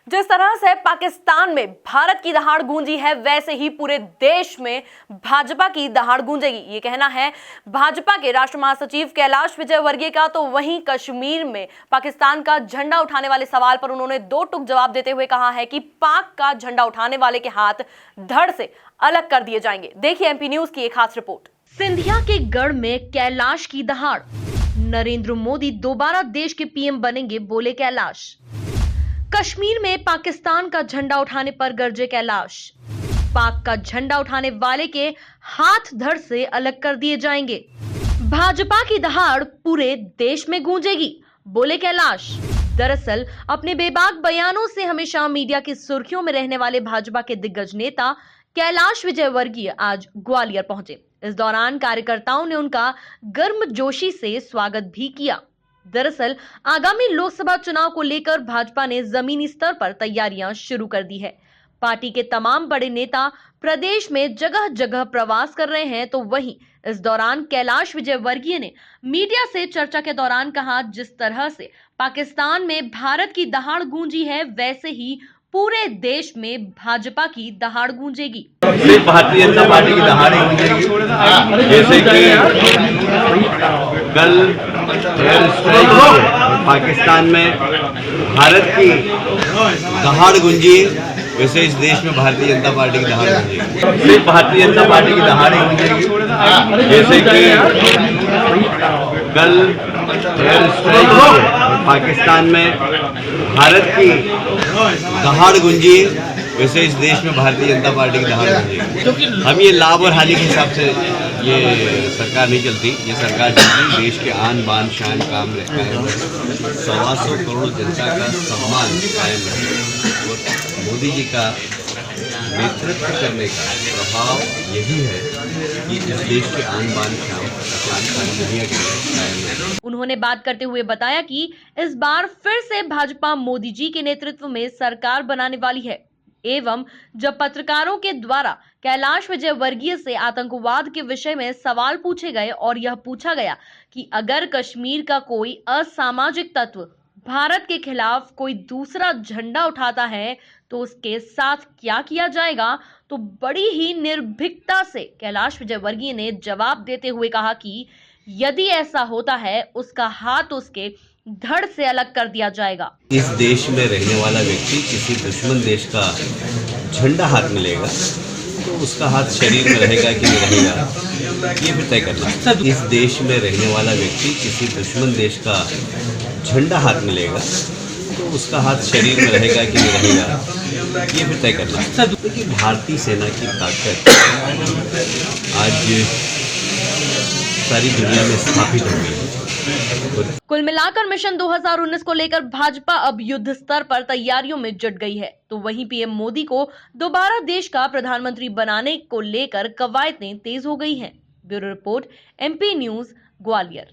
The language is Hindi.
जिस तरह से पाकिस्तान में भारत की दहाड़ गूंजी है, वैसे ही पूरे देश में भाजपा की दहाड़ गूंजेगी। ये कहना है भाजपा के राष्ट्रीय महासचिव कैलाश विजयवर्गीय का। तो वहीं कश्मीर में पाकिस्तान का झंडा उठाने वाले सवाल पर उन्होंने दो टूक जवाब देते हुए कहा है कि पाक का झंडा उठाने वाले के हाथ धड़ से अलग कर दिए जाएंगे। देखिए एमपी न्यूज की एक खास रिपोर्ट। सिंधिया के गढ़ में कैलाश की दहाड़, नरेंद्र मोदी दोबारा देश के पीएम बनेंगे, बोले कैलाश। कश्मीर में पाकिस्तान का झंडा उठाने पर गरजे कैलाश, पाक का झंडा उठाने वाले के हाथ धड़ से अलग कर दिए जाएंगे। भाजपा की दहाड़ पूरे देश में गूंजेगी, बोले कैलाश। दरअसल अपने बेबाक बयानों से हमेशा मीडिया की सुर्खियों में रहने वाले भाजपा के दिग्गज नेता कैलाश विजयवर्गीय आज ग्वालियर पहुंचे। इस दौरान कार्यकर्ताओं ने उनका गर्मजोशी से स्वागत भी किया। दरअसल आगामी लोकसभा चुनाव को लेकर भाजपा ने जमीनी स्तर पर तैयारियां शुरू कर दी है। पार्टी के तमाम बड़े नेता प्रदेश में जगह जगह प्रवास कर रहे हैं। तो वहीं इस दौरान कैलाश विजयवर्गीय ने मीडिया से चर्चा के दौरान कहा, जिस तरह से पाकिस्तान में भारत की दहाड़ गूंजी है, वैसे ही पूरे देश में भाजपा की दहाड़ गूंजेगी। सिर्फ भारतीय जनता पार्टी की दहाड़ ही गूंजेगी। जैसे कि कल एयर स्ट्राइक पाकिस्तान में भारत की दहाड़ गूंजी, वैसे इस देश में भारतीय जनता पार्टी की दहाड़ गूंजेगी। सिर्फ भारतीय जनता पार्टी की दहाड़ ही गूंजेगी। जैसे कि कल एयर स्ट्राइक पाकिस्तान में भारत की दहाड़ गूंजी, वैसे इस देश में भारतीय जनता पार्टी की दहाड़ गूंजेगी। हम ये लाभ और हानि के हिसाब से ये सरकार नहीं चलती। ये सरकार चलती देश के आन बान शान कायम रहे, 125 करोड़ जनता का सम्मान कायम रहे। और मोदी जी का नेतृत्व करने का प्रभाव यही है कि इस देश के आन बान शान दुनिया के कायम रहे। उन्होंने बात करते हुए बताया कि इस बार फिर से भाजपा मोदी जी के नेतृत्व में सरकार बनाने वाली है। एवं जब पत्रकारों के द्वारा कैलाश विजयवर्गीय से आतंकवाद के विषय में सवाल पूछे गए और यह पूछा गया कि अगर कश्मीर का कोई असामाजिक तत्व भारत के खिलाफ कोई दूसरा झंडा उठाता है तो उसके साथ क्या किया जाएगा, तो बड़ी ही निर्भीकता से कैलाश विजयवर्गीय ने जवाब देते हुए कहा कि यदि ऐसा होता है उसका हाथ उसके धड़ से अलग कर दिया जाएगा। इस देश में रहने वाला व्यक्ति किसी दुश्मन देश का झंडा हाथ में लेगा तो उसका हाथ शरीर में रहेगा कि नहीं रहेगा, ये फिर तय करना। इस देश में रहने वाला व्यक्ति किसी दुश्मन देश का झंडा हाथ में लेगा तो उसका हाथ शरीर में रहेगा कि नहीं रहेगा, ये फिर तय करना। देखिए भारतीय सेना की ताकत आज सारी दुनिया में स्थापित हो गई है। कुल मिलाकर मिशन 2019 को लेकर भाजपा अब युद्ध स्तर पर तैयारियों में जुट गई है। तो वहीं पीएम मोदी को दोबारा देश का प्रधानमंत्री बनाने को लेकर कवायदें तेज हो गई हैं। Bureau report, MP news, Gwalior.